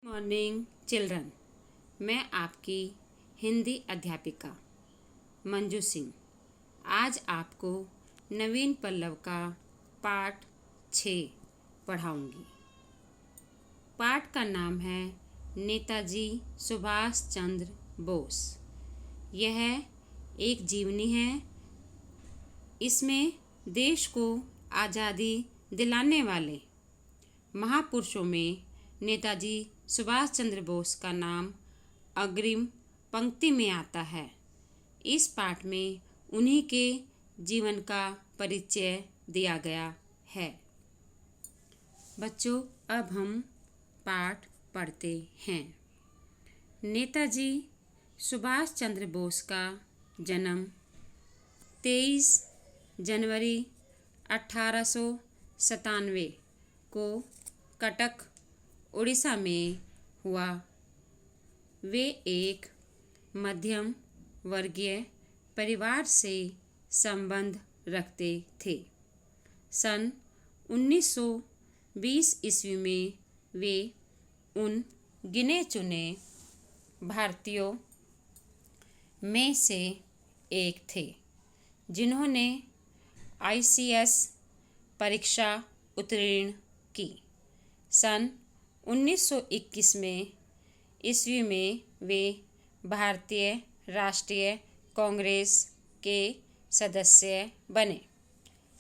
Morning children. मैं आपकी हिंदी अध्यापिका मंजू सिंह आज आपको नवीन पल्लव का पाठ 6 पढ़ाऊंगी। पाठ का नाम है नेताजी सुभाष चंद्र बोस। यह एक जीवनी है। इसमें देश को आज़ादी दिलाने वाले महापुरुषों में नेताजी सुभाष चंद्र बोस का नाम अग्रिम पंक्ति में आता है। इस पाठ में उन्हीं के जीवन का परिचय दिया गया है। बच्चों, अब हम पाठ पढ़ते हैं। नेताजी सुभाष चंद्र बोस का जन्म 23 जनवरी 1897 को कटक, उड़ीसा में हुआ। वे एक मध्यम वर्गीय परिवार से संबंध रखते थे। सन 1920 ईस्वी में वे उन गिने चुने भारतीयों में से एक थे जिन्होंने ICS परीक्षा उत्तीर्ण की। सन 1921 ईस्वी में वे भारतीय राष्ट्रीय कांग्रेस के सदस्य बने।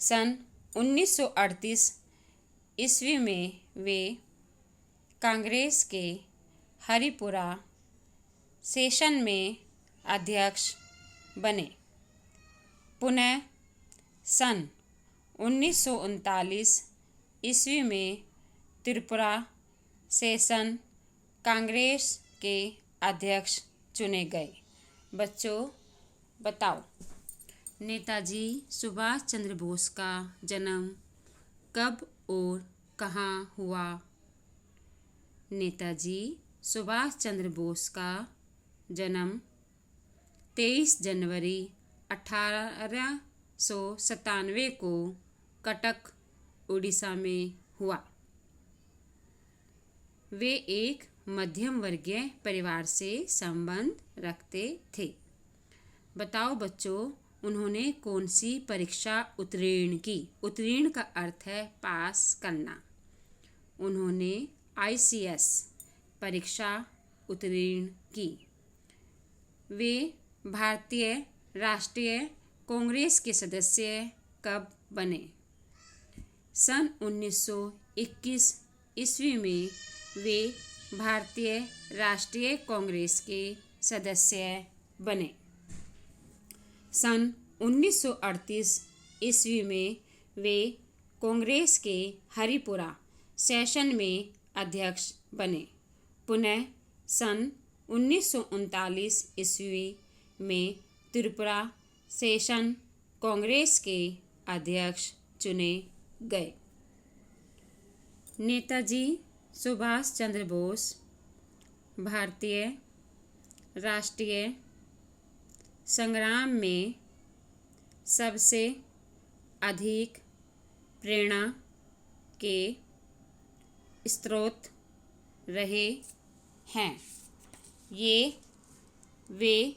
सन 1938 ईस्वी में वे कांग्रेस के हरिपुरा सेशन में अध्यक्ष बने। पुनः सन 1939 ईस्वी में त्रिपुरा सेशन कांग्रेस के अध्यक्ष चुने गए। बच्चों, बताओ, नेताजी सुभाष चंद्र बोस का जन्म कब और कहाँ हुआ? नेताजी सुभाष चंद्र बोस का जन्म 23 जनवरी 1897 को कटक, उड़ीसा में हुआ। वे एक मध्यम वर्गीय परिवार से संबंध रखते थे। बताओ बच्चों, उन्होंने कौन सी परीक्षा उत्तीर्ण की? उत्तीर्ण का अर्थ है पास करना। उन्होंने ICS परीक्षा उत्तीर्ण की। वे भारतीय राष्ट्रीय कांग्रेस के सदस्य कब बने? सन 1921 ईस्वी में वे भारतीय राष्ट्रीय कांग्रेस के सदस्य बने। सन 1938 ईस्वी में वे कांग्रेस के हरिपुरा सेशन में अध्यक्ष बने। पुनः सन 1939 ईस्वी में त्रिपुरा सेशन कांग्रेस के अध्यक्ष चुने गए। नेताजी सुभाष चंद्र बोस भारतीय राष्ट्रीय संग्राम में सबसे अधिक प्रेरणा के स्रोत रहे हैं। ये वे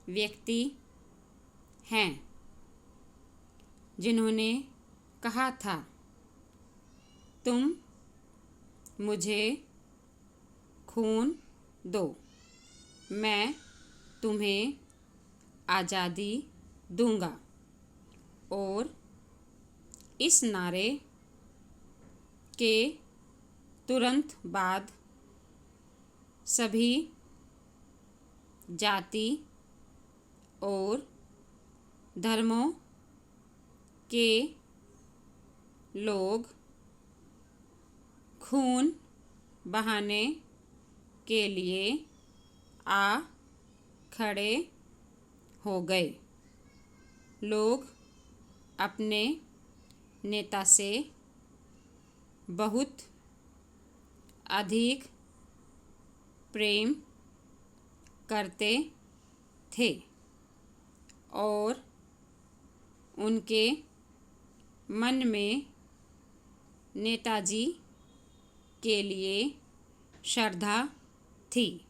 व्यक्ति हैं जिन्होंने कहा था, तुम मुझे खून दो, मैं तुम्हें आज़ादी दूंगा। और इस नारे के तुरंत बाद सभी जाति और धर्मों के लोग खून बहाने के लिए आ खड़े हो गए। लोग अपने नेता से बहुत अधिक प्रेम करते थे और उनके मन में नेताजी के लिए श्रद्धा थी।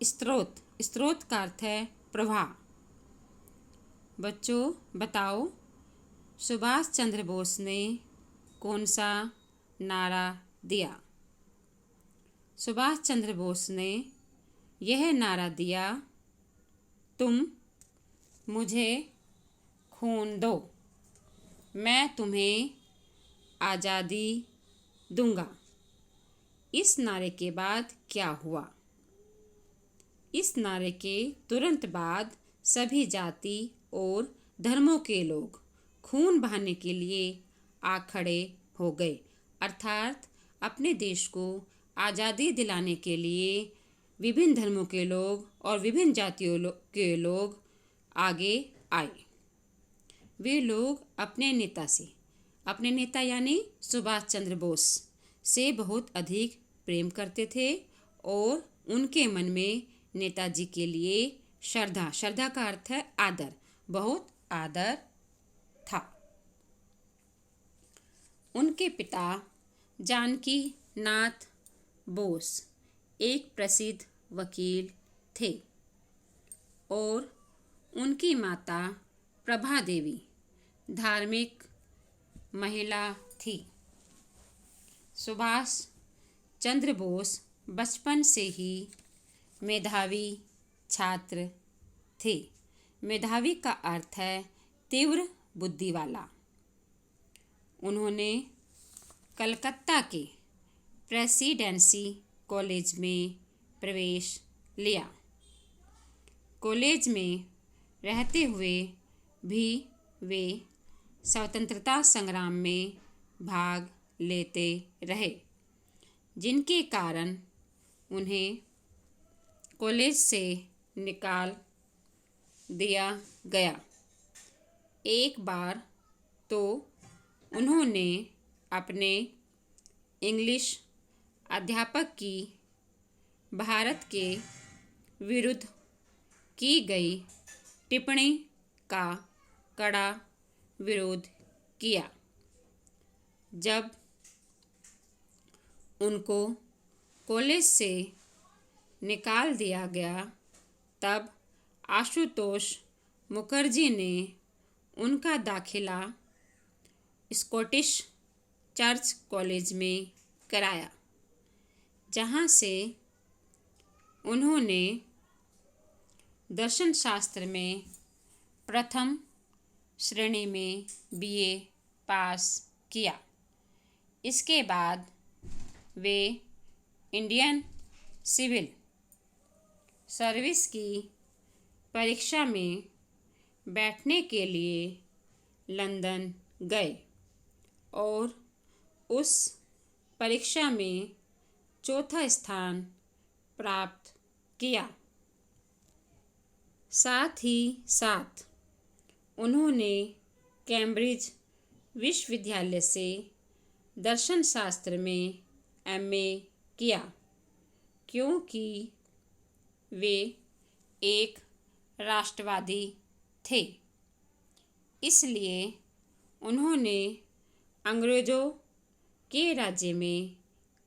स्रोत, स्रोत का अर्थ है प्रवाह। बच्चों बताओ, सुभाष चंद्र बोस ने कौन सा नारा दिया? सुभाष चंद्र बोस ने यह नारा दिया, तुम मुझे खून दो, मैं तुम्हें आज़ादी दूंगा। इस नारे के बाद क्या हुआ? इस नारे के तुरंत बाद सभी जाति और धर्मों के लोग खून बहाने के लिए आ खड़े हो गए, अर्थात अपने देश को आज़ादी दिलाने के लिए विभिन्न धर्मों के लोग और विभिन्न जातियों के लोग आगे आए। वे लोग अपने नेता यानी सुभाष चंद्र बोस से बहुत अधिक प्रेम करते थे और उनके मन में नेताजी के लिए श्रद्धा का अर्थ है आदर, बहुत आदर था। उनके पिता जानकी नाथ बोस एक प्रसिद्ध वकील थे और उनकी माता प्रभा देवी धार्मिक महिला थी। सुभाष चंद्र बोस बचपन से ही मेधावी छात्र थे। मेधावी का अर्थ है तीव्र बुद्धि वाला। उन्होंने कलकत्ता के प्रेसिडेंसी कॉलेज में प्रवेश लिया। कॉलेज में रहते हुए भी वे स्वतंत्रता संग्राम में भाग लेते रहे, जिनके कारण उन्हें कॉलेज से निकाल दिया गया। एक बार तो उन्होंने अपने इंग्लिश अध्यापक की भारत के विरुद्ध की गई टिप्पणी का कड़ा विरोध किया। जब उनको कॉलेज से निकाल दिया गया, तब आशुतोष मुखर्जी ने उनका दाखिला स्कॉटिश चर्च कॉलेज में कराया, जहाँ से उन्होंने दर्शन शास्त्र में प्रथम श्रेणी में बीए पास किया। इसके बाद वे इंडियन सिविल सर्विस की परीक्षा में बैठने के लिए लंदन गए और उस परीक्षा में चौथा स्थान प्राप्त किया। साथ ही साथ उन्होंने कैम्ब्रिज विश्वविद्यालय से दर्शन शास्त्र में एमए किया। क्योंकि वे एक राष्ट्रवादी थे, इसलिए उन्होंने अंग्रेज़ों के राज्य में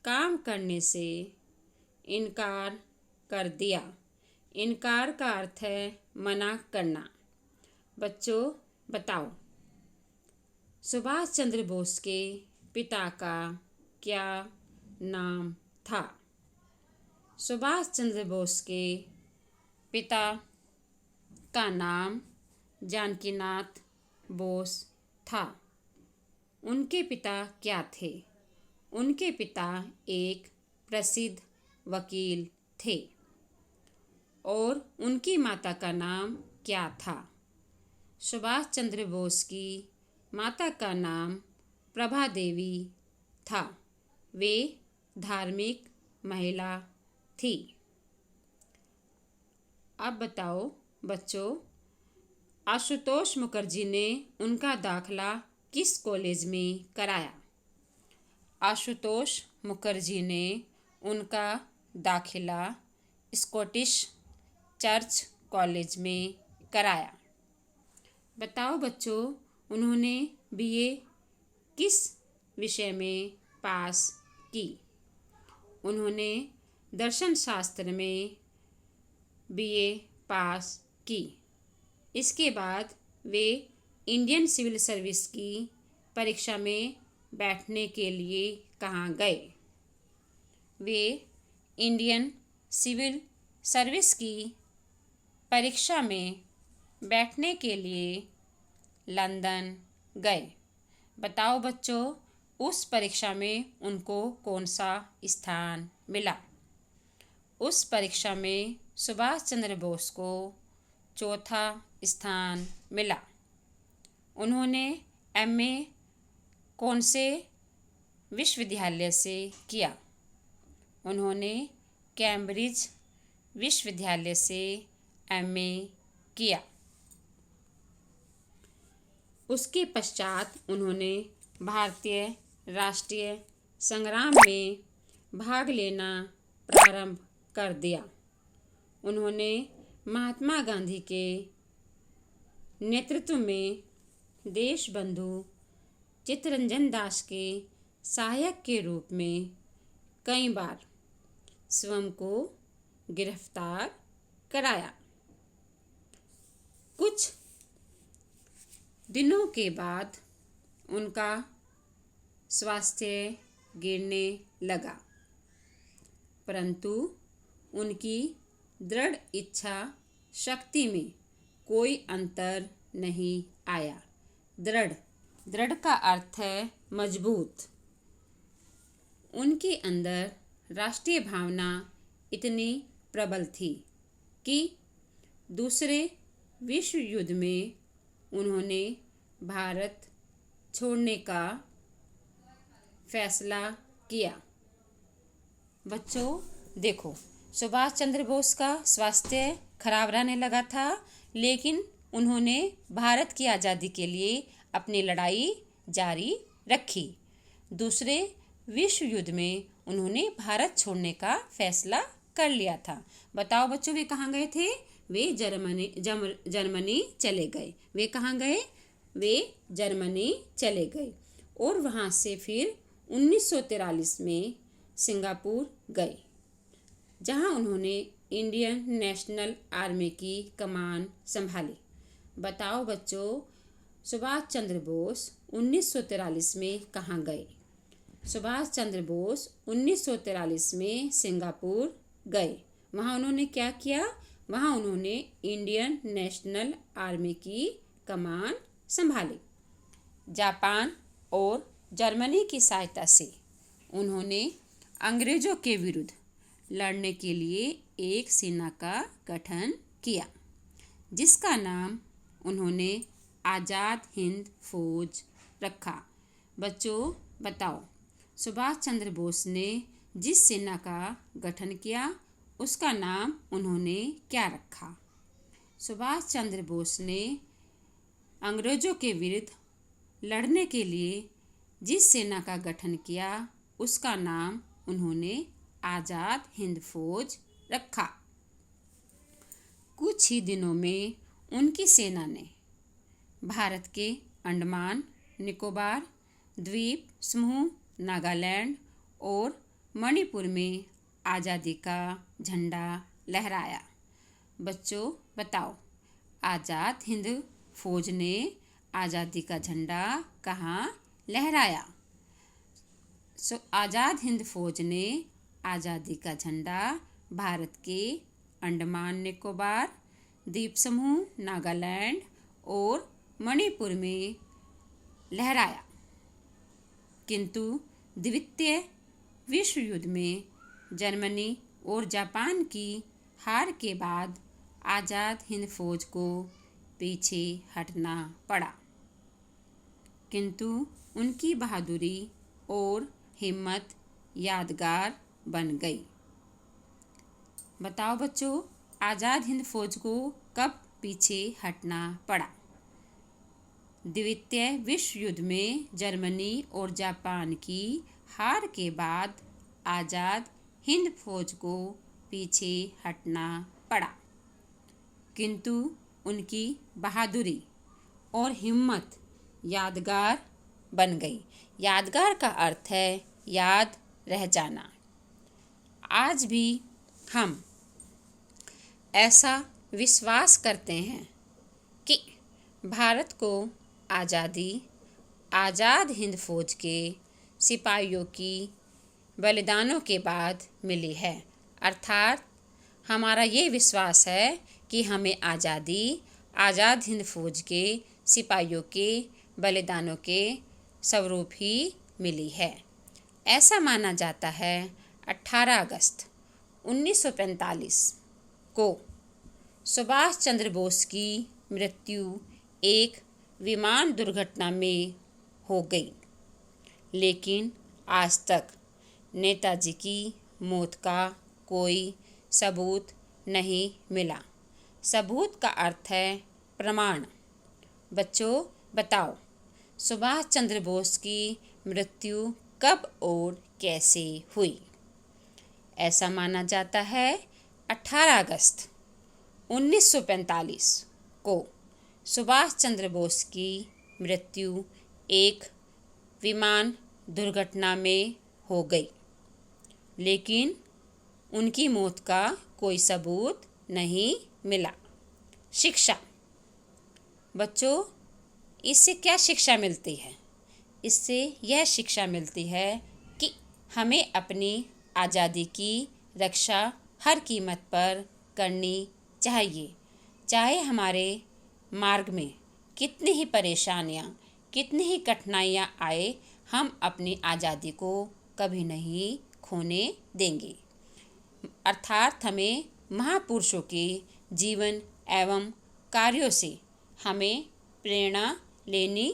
काम करने से इनकार कर दिया। इनकार का अर्थ है मना करना। बच्चों बताओ, सुभाष चंद्र बोस के पिता का क्या नाम था? सुभाष चंद्र बोस के पिता का नाम जानकीनाथ बोस था। उनके पिता क्या थे? उनके पिता एक प्रसिद्ध वकील थे। और उनकी माता का नाम क्या था? सुभाष चंद्र बोस की माता का नाम प्रभा देवी था। वे धार्मिक महिला थी। अब बताओ बच्चों, आशुतोष मुखर्जी ने उनका दाखला किस कॉलेज में कराया? आशुतोष मुखर्जी ने उनका दाखिला स्कॉटिश चर्च कॉलेज में कराया। बताओ बच्चों, उन्होंने बीए किस विषय में पास की? उन्होंने दर्शन शास्त्र में बीए पास की। इसके बाद वे इंडियन सिविल सर्विस की परीक्षा में बैठने के लिए कहाँ गए? वे इंडियन सिविल सर्विस की परीक्षा में बैठने के लिए लंदन गए। बताओ बच्चों, उस परीक्षा में उनको कौन सा स्थान मिला? उस परीक्षा में सुभाष चंद्र बोस को चौथा स्थान मिला। उन्होंने एमए कौन से विश्वविद्यालय से किया? उन्होंने कैम्ब्रिज विश्वविद्यालय से एमए किया। उसके पश्चात उन्होंने भारतीय राष्ट्रीय संग्राम में भाग लेना प्रारंभ कर दिया। उन्होंने महात्मा गांधी के नेतृत्व में देशबंधु चित्तरंजन दास के सहायक के रूप में कई बार स्वयं को गिरफ्तार कराया। कुछ दिनों के बाद उनका स्वास्थ्य गिरने लगा, परंतु उनकी दृढ़ इच्छा शक्ति में कोई अंतर नहीं आया। दृढ़ का अर्थ है मजबूत। उनके अंदर राष्ट्रीय भावना इतनी प्रबल थी कि दूसरे विश्व युद्ध में उन्होंने भारत छोड़ने का फैसला किया। बच्चों देखो, सुभाष चंद्र बोस का स्वास्थ्य खराब रहने लगा था, लेकिन उन्होंने भारत की आज़ादी के लिए अपनी लड़ाई जारी रखी। दूसरे विश्व युद्ध में उन्होंने भारत छोड़ने का फैसला कर लिया था। बताओ बच्चों, वे कहाँ गए थे? वे जर्मनी चले गए। वे कहाँ गए? वे जर्मनी चले गए और वहाँ से फिर 1943 में सिंगापुर गए, जहाँ उन्होंने इंडियन नेशनल आर्मी की कमान संभाली। बताओ बच्चों, सुभाष चंद्र बोस 1943 में कहाँ गए? सुभाष चंद्र बोस 1943 में सिंगापुर गए। वहाँ उन्होंने क्या किया? वहाँ उन्होंने इंडियन नेशनल आर्मी की कमान संभाली। जापान और जर्मनी की सहायता से उन्होंने अंग्रेज़ों के विरुद्ध लड़ने के लिए एक सेना का गठन किया, जिसका नाम उन्होंने आज़ाद हिंद फौज रखा। बच्चों बताओ, सुभाष चंद्र बोस ने जिस सेना का गठन किया उसका नाम उन्होंने क्या रखा? सुभाष चंद्र बोस ने अंग्रेज़ों के विरुद्ध लड़ने के लिए जिस सेना का गठन किया उसका नाम उन्होंने आज़ाद हिंद फौज रखा। कुछ ही दिनों में उनकी सेना ने भारत के अंडमान निकोबार द्वीप समूह, नागालैंड और मणिपुर में आज़ादी का झंडा लहराया। बच्चों बताओ, आज़ाद हिंद फौज ने आज़ादी का झंडा कहाँ लहराया? आज़ाद हिंद फौज ने आज़ादी का झंडा भारत के अंडमान निकोबार द्वीप समूह, नागालैंड और मणिपुर में लहराया। किंतु द्वितीय विश्व युद्ध में जर्मनी और जापान की हार के बाद आज़ाद हिंद फौज को पीछे हटना पड़ा, किंतु उनकी बहादुरी और हिम्मत यादगार बन गई। बताओ बच्चों, आज़ाद हिंद फौज को कब पीछे हटना पड़ा? द्वितीय विश्व युद्ध में जर्मनी और जापान की हार के बाद आज़ाद हिंद फौज को पीछे हटना पड़ा, किंतु उनकी बहादुरी और हिम्मत यादगार बन गई। यादगार का अर्थ है याद रह जाना। आज भी हम ऐसा विश्वास करते हैं कि भारत को आज़ादी आज़ाद हिंद फौज के सिपाहियों की बलिदानों के बाद मिली है। अर्थात हमारा ये विश्वास है कि हमें आज़ादी आज़ाद हिंद फौज के सिपाहियों के बलिदानों के स्वरूप ही मिली है। ऐसा माना जाता है 18 अगस्त 1945 को सुभाष चंद्र बोस की मृत्यु एक विमान दुर्घटना में हो गई, लेकिन आज तक नेताजी की मौत का कोई सबूत नहीं मिला। सबूत का अर्थ है प्रमाण। बच्चों बताओ, सुभाष चंद्र बोस की मृत्यु कब और कैसे हुई? ऐसा माना जाता है 18 अगस्त 1945 को सुभाष चंद्र बोस की मृत्यु एक विमान दुर्घटना में हो गई, लेकिन उनकी मौत का कोई सबूत नहीं मिला। शिक्षा। बच्चों, इससे क्या शिक्षा मिलती है? इससे यह शिक्षा मिलती है कि हमें अपनी आज़ादी की रक्षा हर कीमत पर करनी चाहिए, चाहे हमारे मार्ग में कितनी ही परेशानियां, कितनी ही कठिनाइयां आए, हम अपनी आज़ादी को कभी नहीं खोने देंगे। अर्थात हमें महापुरुषों के जीवन एवं कार्यों से हमें प्रेरणा लेनी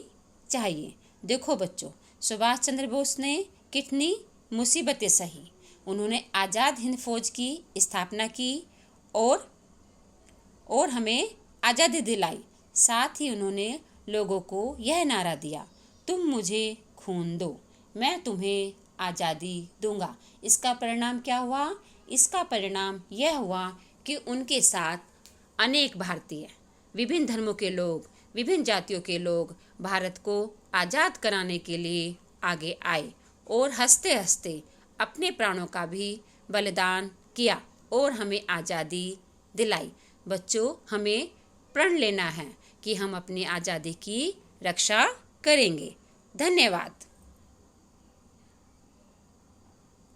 चाहिए। देखो बच्चों, सुभाष चंद्र बोस ने कितनी मुसीबतें सही। उन्होंने आज़ाद हिंद फौज की स्थापना की और हमें आज़ादी दिलाई। साथ ही उन्होंने लोगों को यह नारा दिया, तुम मुझे खून दो, मैं तुम्हें आज़ादी दूंगा। इसका परिणाम क्या हुआ? इसका परिणाम यह हुआ कि उनके साथ अनेक भारतीय, विभिन्न धर्मों के लोग, विभिन्न जातियों के लोग भारत को आज़ाद कराने के लिए आगे आए और हंसते हंसते अपने प्राणों का भी बलिदान किया और हमें आज़ादी दिलाई। बच्चों, हमें प्रण लेना है कि हम अपनी आज़ादी की रक्षा करेंगे। धन्यवाद।